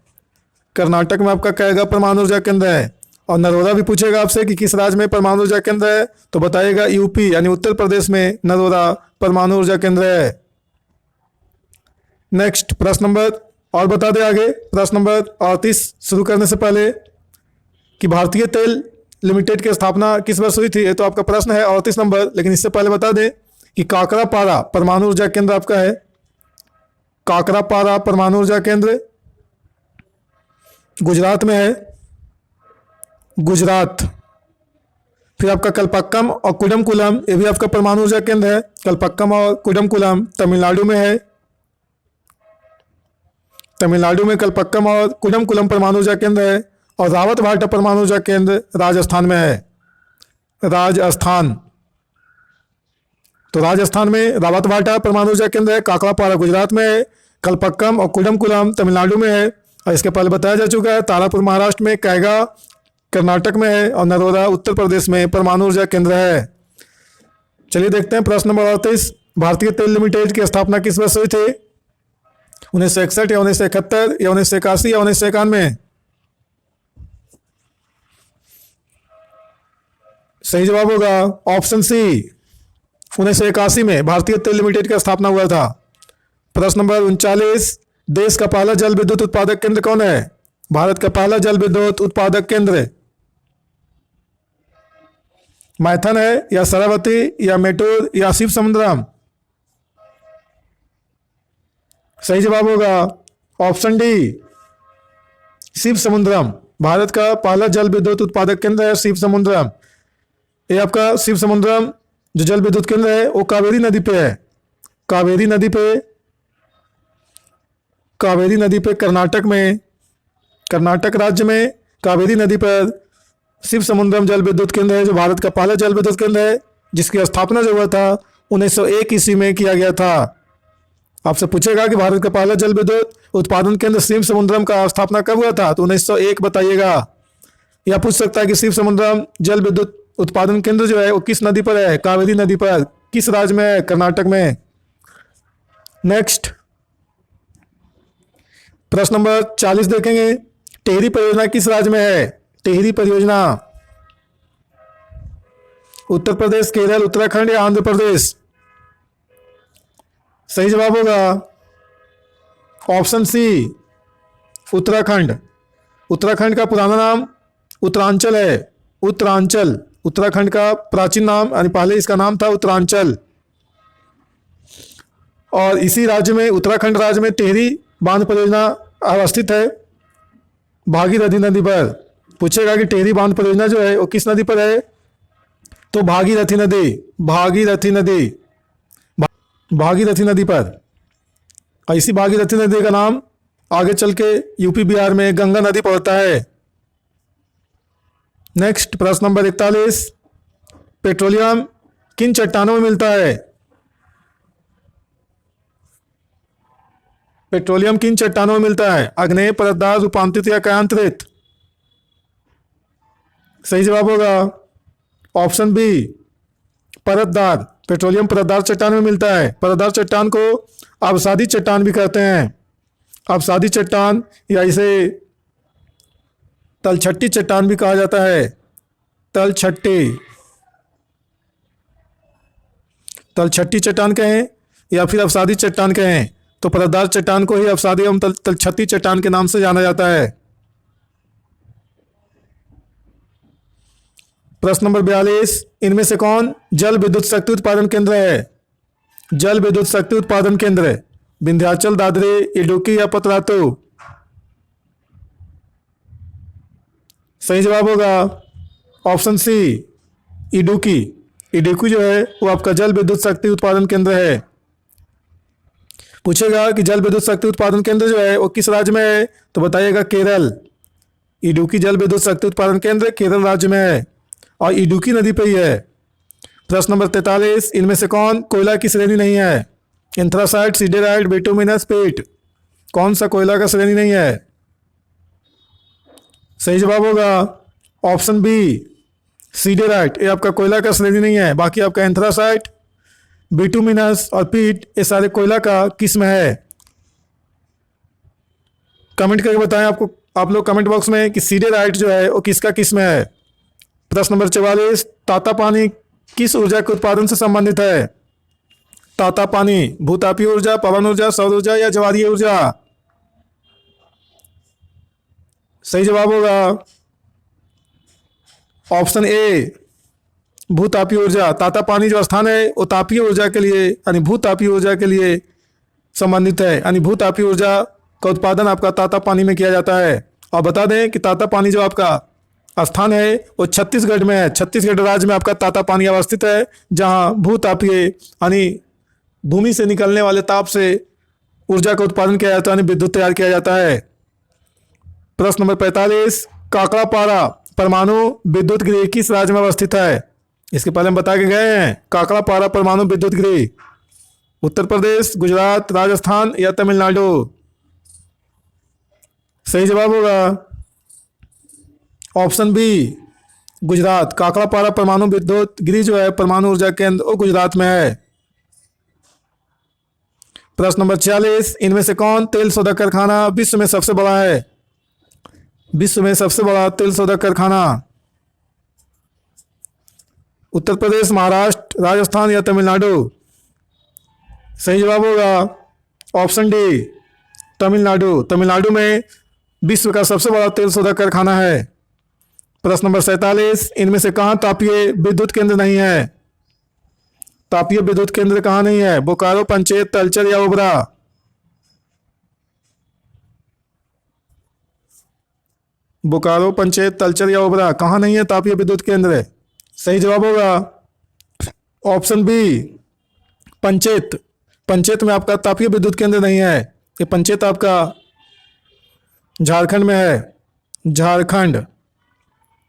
Speaker 1: कर्नाटक में आपका कैगा परमाणु ऊर्जा केंद्र है। और नरोरा भी पूछेगा आपसे कि किस राज्य में परमाणु ऊर्जा केंद्र है, तो बताइएगा यूपी यानी उत्तर प्रदेश में नरोरा परमाणु ऊर्जा केंद्र है। नेक्स्ट प्रश्न नंबर और बता दें आगे, प्रश्न नंबर 38 शुरू करने से पहले कि भारतीय तेल लिमिटेड की स्थापना किस वर्ष हुई थी? ये तो आपका प्रश्न है 38 नंबर, लेकिन इससे पहले बता दें कि काकरापारा परमाणु ऊर्जा केंद्र आपका है। काकरापारा परमाणु ऊर्जा केंद्र गुजरात में है, गुजरात। फिर आपका कलपक्कम और कुडमकुलम, ये भी आपका परमाणु ऊर्जा केंद्र है। कलपक्कम और कुडमकुलम तमिलनाडु में है। तमिलनाडु में कलपक्कम और कुडमकुलम परमाणु ऊर्जा केंद्र है। और रावतभाटा परमाणु ऊर्जा केंद्र राजस्थान में है, राजस्थान। तो राजस्थान में रावतभाटा परमाणु ऊर्जा केंद्र है, काकरापारा गुजरात में है, कलपक्कम और कुडमकुलम तमिलनाडु में है। और इसके पहले बताया जा चुका है तारापुर महाराष्ट्र में, कैगा कर्नाटक में है और नरोरा उत्तर प्रदेश में परमाणु ऊर्जा केंद्र है। चलिए देखते हैं प्रश्न नंबर 38, भारतीय तेल लिमिटेड की स्थापना किस वर्ष हुई थी? 1961 या 1971 या 1981 या 1991? सही जवाब होगा ऑप्शन सी, 1981 में भारतीय तेल लिमिटेड का स्थापना हुआ था। प्रश्न नंबर 39, देश का पहला जल विद्युत उत्पादक केंद्र कौन है? भारत का पहला जल विद्युत उत्पादक केंद्र मैथन है या शरावती या मेटूर या शिव समुद्रम? सही जवाब होगा ऑप्शन डी, शिव समुद्रम। भारत का पहला जल विद्युत उत्पादक केंद्र है शिव समुद्रम। ये आपका शिव समुद्रम जो जल विद्युत केंद्र है वो कावेरी नदी पे है। कावेरी नदी पे कर्नाटक में, कर्नाटक राज्य में कावेरी नदी पर शिव समुद्रम जल विद्युत केंद्र है, जो भारत का पहला जल विद्युत केंद्र है, जिसकी स्थापना जो हुआ था 1901 ईस्वी में किया गया था। आपसे पूछेगा कि भारत का पहला जल विद्युत उत्पादन केंद्र शिव समुद्रम का स्थापना कब हुआ था, तो 1901 बताइएगा। या पूछ सकता है कि शिव समुद्रम जल विद्युत उत्पादन केंद्र जो है वो किस नदी पर है? कावेरी नदी पर। किस राज्य में है? कर्नाटक में। नेक्स्ट प्रश्न नंबर 40 देखेंगे, टेहरी परियोजना किस राज्य में है? टेहरी परियोजना उत्तर प्रदेश, केरल, उत्तराखंड या आंध्र प्रदेश? सही जवाब होगा ऑप्शन सी, उत्तराखंड। उत्तराखंड का पुराना नाम उत्तरांचल है। उत्तरांचल उत्तराखंड का प्राचीन नाम, यानी पहले इसका नाम था उत्तरांचल। और इसी राज्य में, उत्तराखंड राज्य में, टिहरी बांध परियोजना अवस्थित है, भागीरथी नदी पर। पूछेगा कि टिहरी बांध परियोजना जो है वो किस नदी पर है, तो भागीरथी नदी, भागीरथी नदी, भागीरथी नदी पर। और इसी भागीरथी नदी का नाम आगे चल के यूपी बिहार में गंगा नदी पड़ता है। नेक्स्ट प्रश्न नंबर 41, पेट्रोलियम किन चट्टानों में मिलता है? पेट्रोलियम किन चट्टानों में मिलता है? आग्नेय, परतदार, रूपांतरित या कायांतरित? सही जवाब होगा ऑप्शन बी, परतदार। पेट्रोलियम परतदार चट्टान में मिलता है। परतदार चट्टान को अवसादी चट्टान भी कहते हैं। अवसादी चट्टान या इसे तलछट्टी चट्टान भी कहा जाता है। तलछट्टी, तलछट्टी चट्टान कहें या फिर अवसादी चट्टान कहें, तो परतदार चट्टान को ही अवसादी एवं तलछट्टी चट्टान के नाम से जाना जाता है। प्रश्न नंबर 42, इनमें से कौन जल विद्युत शक्ति उत्पादन केंद्र है? जल विद्युत शक्ति उत्पादन केंद्र, विंध्याचल, दादरी, इडुक्की या पतरातू? सही जवाब होगा ऑप्शन सी, इडुक्की। इडुक्की जो है वो आपका जल विद्युत शक्ति उत्पादन केंद्र है। पूछेगा कि जल विद्युत शक्ति उत्पादन केंद्र जो है वो किस राज्य में है, तो बताइएगा केरल। इडुक्की जल विद्युत शक्ति उत्पादन केंद्र केरल राज्य में है और इडुक्की नदी पर ही है। प्रश्न नंबर 43, इनमें से कौन कोयला की श्रेणी नहीं है? एंथ्रासाइट, सिडेराइट, बिटुमिनस, पेट? कौन सा कोयला का श्रेणी नहीं है? सही जवाब होगा ऑप्शन बी, सिडेराइट। ये आपका कोयला का श्रेणी नहीं है। बाकी आपका एंथ्रासाइट, बिटुमिनस और पीट ये सारे कोयला का किस्म है। कमेंट करके बताएं आपको, आप लोग कमेंट बॉक्स में कि सिडेराइट जो है वो किसका किस्म है। प्रश्न नंबर 44, ताता पानी किस ऊर्जा के उत्पादन से संबंधित है? ताता पानी भूतापीय ऊर्जा, पवन ऊर्जा, सौर ऊर्जा या ज्वारीय ऊर्जा? सही जवाब होगा ऑप्शन ए, भूतापीय ऊर्जा। ताता पानी जो स्थान है वो तापीय ऊर्जा के लिए, यानी भूतापीय ऊर्जा के लिए संबंधित है। यानी भूतापीय ऊर्जा का उत्पादन आपका ताता पानी में किया जाता है। और बता दें कि ताता पानी जो आपका स्थान है वो छत्तीसगढ़ में है। छत्तीसगढ़ राज्य में आपका ताता पानी अवस्थित है, जहां भूतापीय यानी भूमि से निकलने वाले ताप से ऊर्जा का उत्पादन किया जाता है, यानी विद्युत तैयार किया जाता है। प्रश्न नंबर 45, काकड़ापारा परमाणु विद्युत गृह किस राज्य में अवस्थित है? इसके पहले हम बता के गए हैं। काकड़ापारा परमाणु विद्युत गृह उत्तर प्रदेश, गुजरात, राजस्थान या तमिलनाडु? सही जवाब होगा ऑप्शन बी, गुजरात। काकड़ापारा परमाणु विद्युत गृह जो है परमाणु ऊर्जा केंद्र वो गुजरात में है। प्रश्न नंबर 46, इनमें से कौन तेल शोधक कारखाना विश्व में सबसे बड़ा है? विश्व में सबसे बड़ा तेल शोधक कारखाना उत्तर प्रदेश, महाराष्ट्र, राजस्थान या तमिलनाडु? सही जवाब होगा ऑप्शन डी, तमिलनाडु। तमिलनाडु में विश्व का सबसे बड़ा तेल शोधक कारखाना है। प्रश्न नंबर 47, इनमें से कहाँ तापीय विद्युत केंद्र नहीं है? तापीय विद्युत केंद्र कहाँ नहीं है? बोकारो, पंचेत, तलचर या ओबरा? बोकारो, पंचेत, तलचर या ओबरा कहाँ नहीं है तापीय विद्युत केंद्र? सही जवाब होगा ऑप्शन बी, पंचेत। पंचेत में आपका तापीय विद्युत केंद्र नहीं है। ये पंचेत आपका झारखंड में है। झारखंड,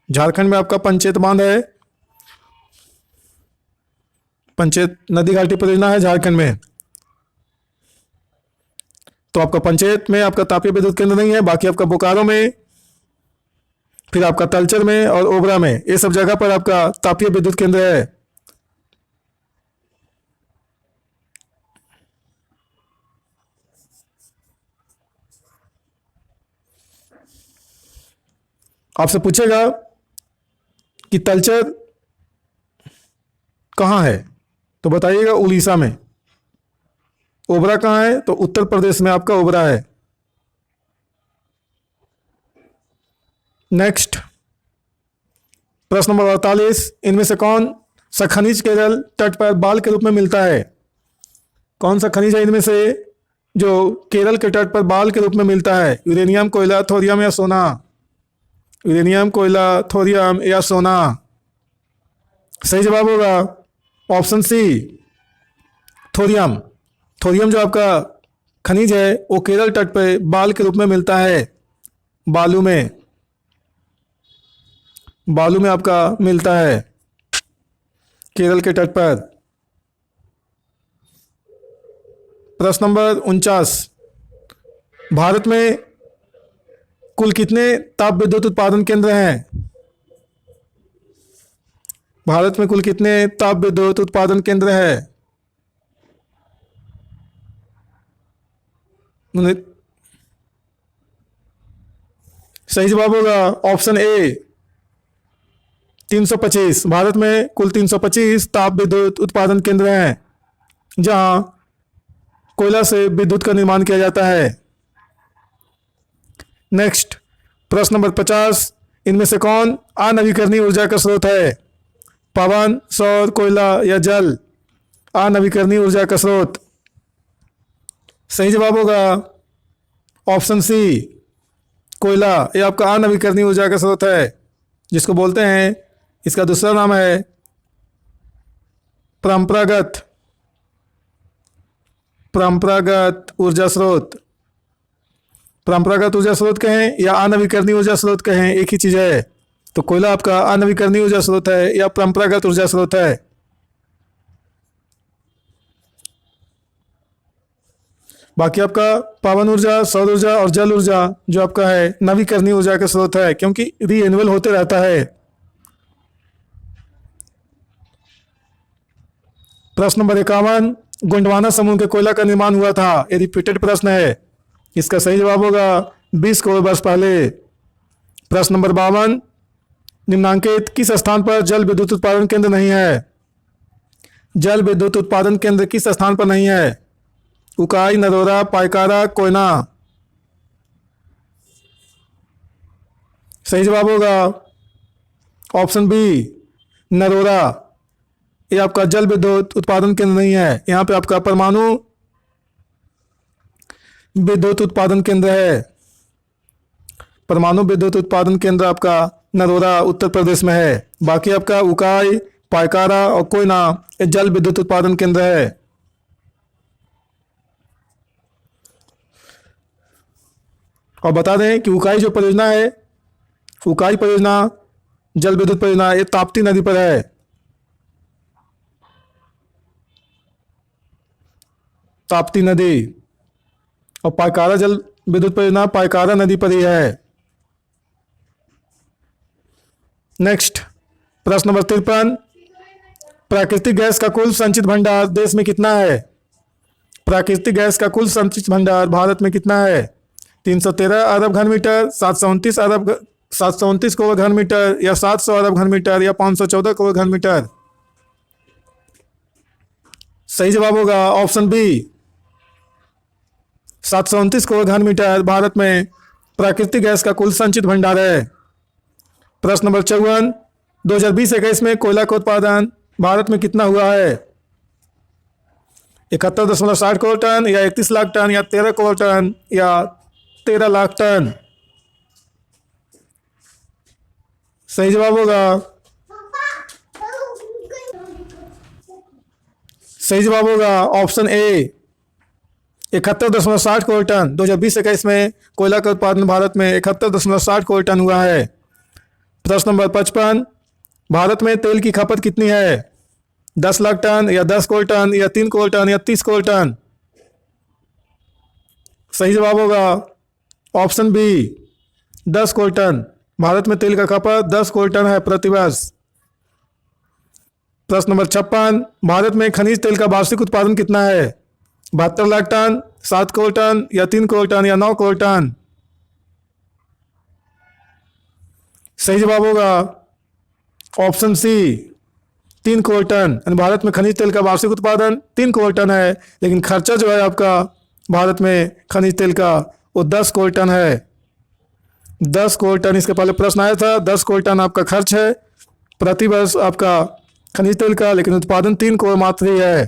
Speaker 1: झारखंड में आपका पंचेत बांध है। पंचेत नदी घाटी परियोजना है झारखंड में। तो आपका पंचेत में आपका तापीय विद्युत केंद्र नहीं है। बाकी आपका बोकारो में, फिर आपका तलचर में और ओबरा में, ये सब जगह पर आपका तापीय विद्युत केंद्र है। आपसे पूछेगा कि तलचर कहाँ है? तो बताइएगा उड़ीसा में। ओबरा कहाँ है? तो उत्तर प्रदेश में आपका ओबरा है। नेक्स्ट प्रश्न नंबर 48, इनमें से कौन सा खनिज केरल तट पर बाल के रूप में मिलता है? कौन सा खनिज है इनमें से जो केरल के तट पर बाल के रूप में मिलता है? यूरेनियम, कोयला, थोरियम या सोना? यूरेनियम, कोयला, थोरियम या सोना? सही जवाब होगा ऑप्शन सी, थोरियम। थोरियम जो आपका खनिज है वो केरल तट पर बाल के रूप में मिलता है, बालू में, बालू में आपका मिलता है केरल के तट पर। प्रश्न नंबर 49, भारत में कुल कितने ताप विद्युत उत्पादन केंद्र हैं? भारत में कुल कितने ताप विद्युत उत्पादन केंद्र है? सही जवाब होगा ऑप्शन ए, 325। भारत में कुल 325 ताप विद्युत उत्पादन केंद्र हैं जहां कोयला से विद्युत का निर्माण किया जाता है। नेक्स्ट प्रश्न नंबर 50, इनमें से कौन अनवीकरणीय ऊर्जा का स्रोत है? पवन, सौर, कोयला या जल? अनवीकरणीय ऊर्जा का स्रोत। सही जवाब होगा ऑप्शन सी, कोयला। ये आपका अनवीकरणीय ऊर्जा का स्रोत है, जिसको बोलते हैं, इसका दूसरा नाम है परंपरागत ऊर्जा स्रोत। परंपरागत ऊर्जा स्रोत कहें या अनवीकरणीय ऊर्जा स्रोत कहें, एक ही चीज है। तो कोयला आपका अनवीकरणीय ऊर्जा स्रोत है या परंपरागत ऊर्जा स्रोत है। बाकी आपका पवन ऊर्जा, सौर ऊर्जा और जल ऊर्जा जो आपका है नवीकरणीय ऊर्जा का स्रोत है, क्योंकि रीएन्युअल होते रहता है। प्रश्न नंबर 51, गोंडवाना समूह के कोयला का निर्माण हुआ था। ये रिपीटेड प्रश्न है, इसका सही जवाब होगा 20 करोड़ वर्ष पहले। प्रश्न नंबर 52, निम्नांकित किस स्थान पर जल विद्युत उत्पादन केंद्र नहीं है? जल विद्युत उत्पादन केंद्र किस स्थान पर नहीं है? उकाई, नरोरा, पाइकारा, कोयना? सही जवाब होगा ऑप्शन बी, नरोरा। ये आपका जल विद्युत उत्पादन केंद्र नहीं है, यहाँ पे आपका परमाणु विद्युत उत्पादन केंद्र है। परमाणु विद्युत उत्पादन केंद्र आपका नरोरा उत्तर प्रदेश में है। बाकी आपका उकाई, पाइकारा और कोयना ये जल विद्युत उत्पादन केंद्र है। और बता दें कि उकाई जो परियोजना है, उकाई परियोजना जल विद्युत परियोजना ये ताप्ती नदी पर है। ताप्ती नदी। और पाइकारा जल विद्युत परियोजना पाइकारा नदी पर ही है। नेक्स्ट प्रश्न नंबर 53, प्राकृतिक गैस का कुल संचित भंडार देश में कितना है? प्राकृतिक गैस का कुल संचित भंडार भारत में कितना है? 313 अरब घन मीटर, 729 करोड़ घन मीटर या 700 अरब घन मीटर या 514 करोड़ घन मीटर? सही जवाब होगा ऑप्शन बी, 729 करोड़ घन मीटर भारत में प्राकृतिक गैस का कुल संचित भंडार है। प्रश्न नंबर 54, 2020-21 में कोयला का उत्पादन भारत में कितना हुआ है? 71.60 करोड़ टन या 31 लाख टन या 13 करोड़ टन या 13 लाख टन? सही जवाब होगा, सही जवाब होगा ऑप्शन ए, 71.60 करोड़ टन। 2020-21 में कोयला का उत्पादन भारत में 71.60 करोड़ टन हुआ है। प्रश्न नंबर 55, भारत में तेल की खपत कितनी है? 10 लाख टन या 10 करोड़ टन या 3 करोड़ टन या 30 करोड़ टन? सही जवाब होगा option B, 10 crore ton. Bharat में तेल का खपत 10 करोड़ टन है प्रतिवर्ष। प्रश्न नंबर 56, भारत में खनिज तेल का वार्षिक उत्पादन कितना है? 72 लाख टन, 7 करोड़ टन या 3 करोड़ टन या 9 करोड़ टन? सही जवाब होगा ऑप्शन सी, 3 करोड़ टन, यानी भारत में खनिज तेल का वार्षिक उत्पादन 3 करोड़ टन है, लेकिन खर्चा जो है आपका भारत में खनिज तेल का वो 10 करोड़ टन है। 10 करोड़ टन इसके पहले प्रश्न आया था। 10 करोड़ टन आपका खर्च है प्रति वर्ष आपका खनिज तेल का, लेकिन उत्पादन 3 करोड़ मात्र ही है।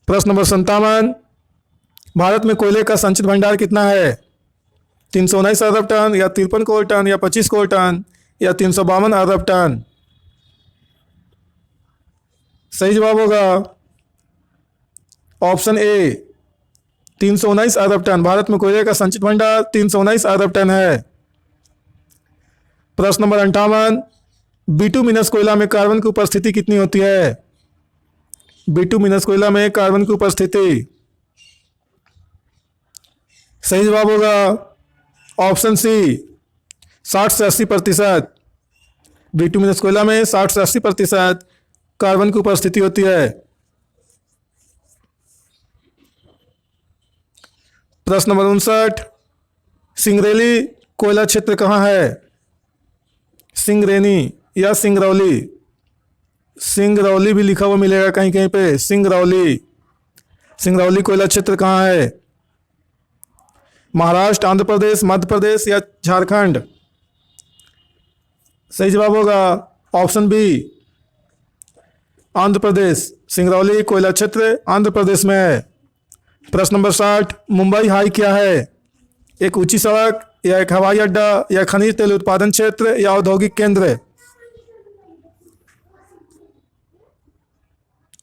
Speaker 1: प्रश्न नंबर 57, भारत में कोयले का संचित भंडार कितना है? 319 अरब टन या 53 करोड़ टन या 25 करोड़ टन या 352 अरब टन? सही जवाब होगा ऑप्शन ए 319 अरब टन। भारत में कोयले का संचित भंडार 319 अरब टन है। प्रश्न नंबर 58, बिटुमिनस कोयला में कार्बन की उपस्थिति कितनी होती है? बिटुमिनस कोयला में कार्बन की उपस्थिति, सही जवाब होगा ऑप्शन सी 60 से 80%। बिटुमिनस कोयला में 60 से 80% कार्बन की उपस्थिति होती है। प्रश्न नंबर 59, सिंगरौली कोयला क्षेत्र कहाँ है? सिंगरेनी या सिंगरौली? सिंगरौली भी लिखा हुआ मिलेगा कहीं कहीं पे, सिंगरौली। सिंगरौली कोयला क्षेत्र कहाँ है? महाराष्ट्र, आंध्र प्रदेश, मध्य प्रदेश या झारखंड? सही जवाब होगा ऑप्शन बी आंध्र प्रदेश। सिंगरौली कोयला क्षेत्र आंध्र प्रदेश में है। प्रश्न नंबर 60, मुंबई हाई क्या है? एक ऊंची सड़क या एक हवाई अड्डा या खनिज तेल उत्पादन क्षेत्र या औद्योगिक केंद्र?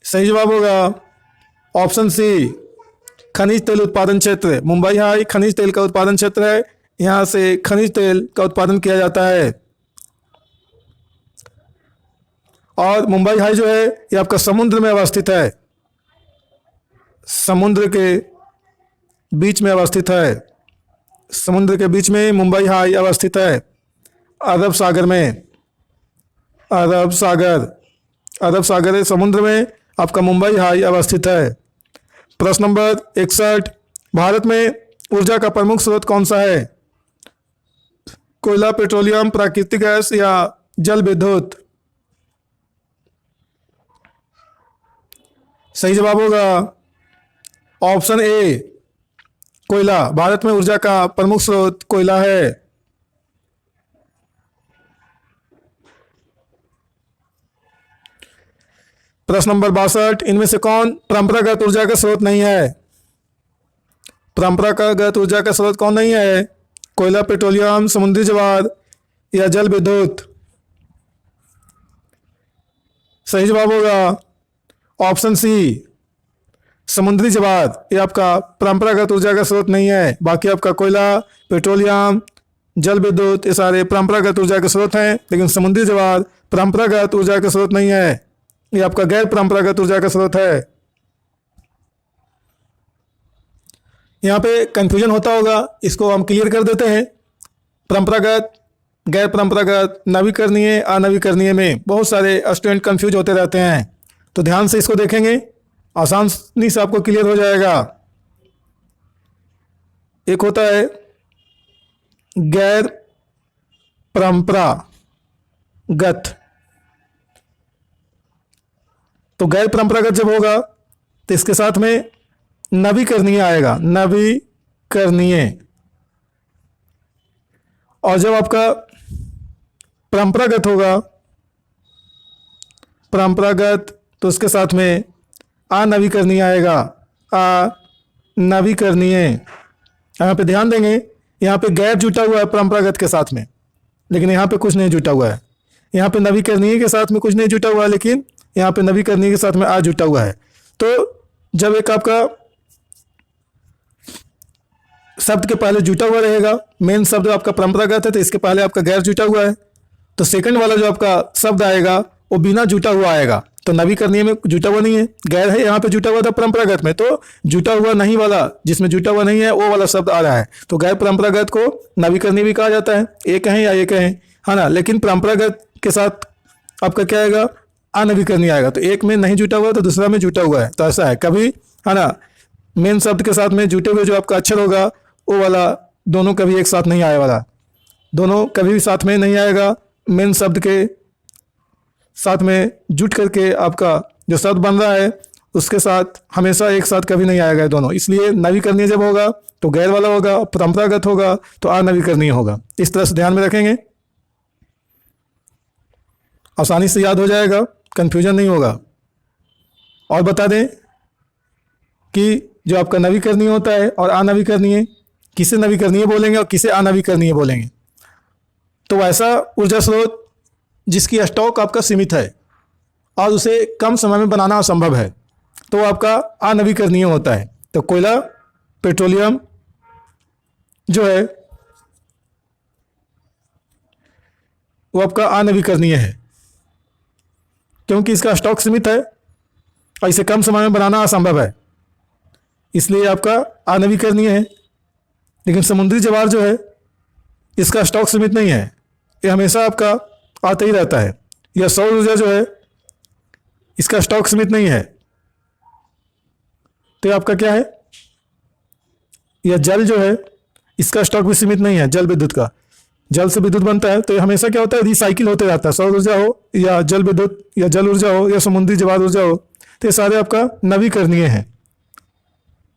Speaker 1: सही जवाब होगा ऑप्शन सी खनिज तेल उत्पादन क्षेत्र। मुंबई हाई खनिज तेल का उत्पादन क्षेत्र है, यहाँ से खनिज तेल का उत्पादन किया जाता है। और मुंबई हाई जो है ये आपका समुद्र में अवस्थित है, समुद्र के बीच में अवस्थित है। समुद्र के बीच में मुंबई हाई अवस्थित है, अरब सागर में। अरब सागर समुद्र में आपका मुंबई हाई अवस्थित है। प्रश्न नंबर 61, भारत में ऊर्जा का प्रमुख स्रोत कौन सा है? कोयला, पेट्रोलियम, प्राकृतिक गैस या जल विद्युत? सही जवाब होगा ऑप्शन ए कोयला। भारत में ऊर्जा का प्रमुख स्रोत कोयला है। प्रश्न नंबर 62, इनमें से कौन परंपरागत ऊर्जा का स्रोत नहीं है? परंपरागत ऊर्जा का स्रोत कौन नहीं है? कोयला, पेट्रोलियम, समुद्री ज्वार या जल विद्युत? सही जवाब होगा ऑप्शन सी समुद्री ज्वार। ये आपका परंपरागत ऊर्जा का स्रोत नहीं है। बाकी आपका कोयला, पेट्रोलियम, जल विद्युत ये सारे परंपरागत ऊर्जा के स्रोत हैं, लेकिन समुद्री ज्वार परंपरागत ऊर्जा का स्रोत नहीं है, ये आपका गैर परंपरागत ऊर्जा का स्रोत है। यहाँ पे कंफ्यूजन होता होगा, इसको हम क्लियर कर देते हैं। परंपरागत, गैर परंपरागत, नवीकरणीय, अनवीकरणीय में बहुत सारे स्टूडेंट कंफ्यूज होते रहते हैं, तो ध्यान से इसको देखेंगे, आसानी से आपको क्लियर हो जाएगा। एक होता है गैर परंपरागत, तो गैर परंपरागत जब होगा तो इसके साथ में नवीकरणीय आएगा, नवीकरणीय। और जब आपका परंपरागत होगा, परंपरागत, तो उसके साथ में अनवीकरणीय आएगा, अनवीकरणीय। यहाँ पे ध्यान देंगे, यहाँ पे गैर जुटा हुआ है परंपरागत के साथ में, लेकिन यहाँ पे कुछ नहीं जुटा हुआ है। यहाँ पे नवीकरणीय के साथ में कुछ नहीं जुटा हुआ है, लेकिन यहाँ पे नवीकरणीय के साथ में आ जुटा हुआ है। तो जब एक आपका शब्द के पहले जुटा हुआ रहेगा, मेन शब्द आपका परंपरागत है तो इसके पहले आपका गैर जुटा हुआ है, तो सेकंड वाला जो आपका शब्द आएगा वो बिना जुटा हुआ आएगा। तो नवीकरणीय में जुटा हुआ नहीं है, गैर है, यहाँ पे जुटा हुआ था परंपरागत में, तो जुटा हुआ नहीं वाला, जिसमें जुटा हुआ नहीं है वो वाला शब्द आ रहा है, तो गैर परंपरागत को नवीकरणीय भी कहा जाता है। एक कहें या एक कहें, है ना, लेकिन परंपरागत के साथ आपका क्या आएगा, अनवीकरणीय आएगा। तो एक में नहीं जुटा हुआ तो दूसरा में जुटा हुआ है, तो ऐसा है कभी, है ना, मेन शब्द के साथ में जुटे हुए जो आपका अक्षर होगा वो वाला दोनों कभी एक साथ नहीं आए वाला, दोनों कभी भी साथ में नहीं आएगा। मेन शब्द के साथ में जुट करके आपका जो शब्द बन रहा है उसके साथ हमेशा एक साथ कभी नहीं आएगा ये दोनों। इसलिए नवीकरणीय जब होगा तो गैर वाला होगा, परंपरागत होगा तो अनवीकरणीय होगा। इस तरह से ध्यान में रखेंगे, आसानी से याद हो जाएगा, कंफ्यूजन नहीं होगा। और बता दें कि जो आपका नवीकरणीय होता है और अनवीकरणीय, किसे नवीकरणीय बोलेंगे और किसे अनवीकरणीय बोलेंगे। तो वैसा ऊर्जा स्रोत जिसकी स्टॉक आपका सीमित है और उसे कम समय में बनाना असंभव है तो आपका अनवीकरणीय होता है। तो कोयला, पेट्रोलियम जो है वो आपका अनवीकरणीय है क्योंकि इसका स्टॉक सीमित है और इसे कम समय में बनाना असंभव है, इसलिए आपका अनवीकरणीय है। लेकिन समुद्री जवार जो है इसका स्टॉक सीमित नहीं है, ये हमेशा आपका आता ही रहता है। यह सौर ऊर्जा जो है इसका स्टॉक सीमित नहीं है, तो आपका क्या है, यह जल जो है इसका स्टॉक भी सीमित नहीं है। जल विद्युत का, जल से विद्युत बनता है तो ये हमेशा क्या होता है, रिसाइकिल होते रहता है। सौर ऊर्जा हो या जल विद्युत या जल ऊर्जा हो या समुद्री जवार ऊर्जा हो, तो ये सारे आपका नवीकरणीय है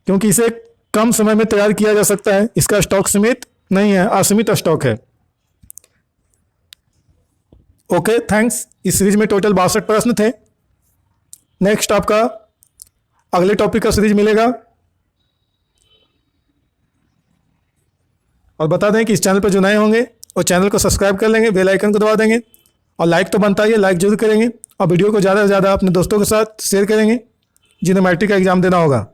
Speaker 1: क्योंकि इसे कम समय में तैयार किया जा सकता है। इसका स्टॉक सीमित नहीं है, असीमित स्टॉक है। Okay, thanks. इस सीरीज में टोटल 62 प्रश्न थे। नेक्स्ट आपका अगले टॉपिक का सीरीज मिलेगा। और बता दें कि इस चैनल पर जो नए होंगे वो चैनल को सब्सक्राइब कर लेंगे, बेल आइकन को दबा देंगे और लाइक तो बनता ही है, लाइक जरूर करेंगे और वीडियो को ज़्यादा से ज़्यादा अपने दोस्तों के साथ शेयर करेंगे जिन्हें मैट्रिक का एग्ज़ाम देना होगा।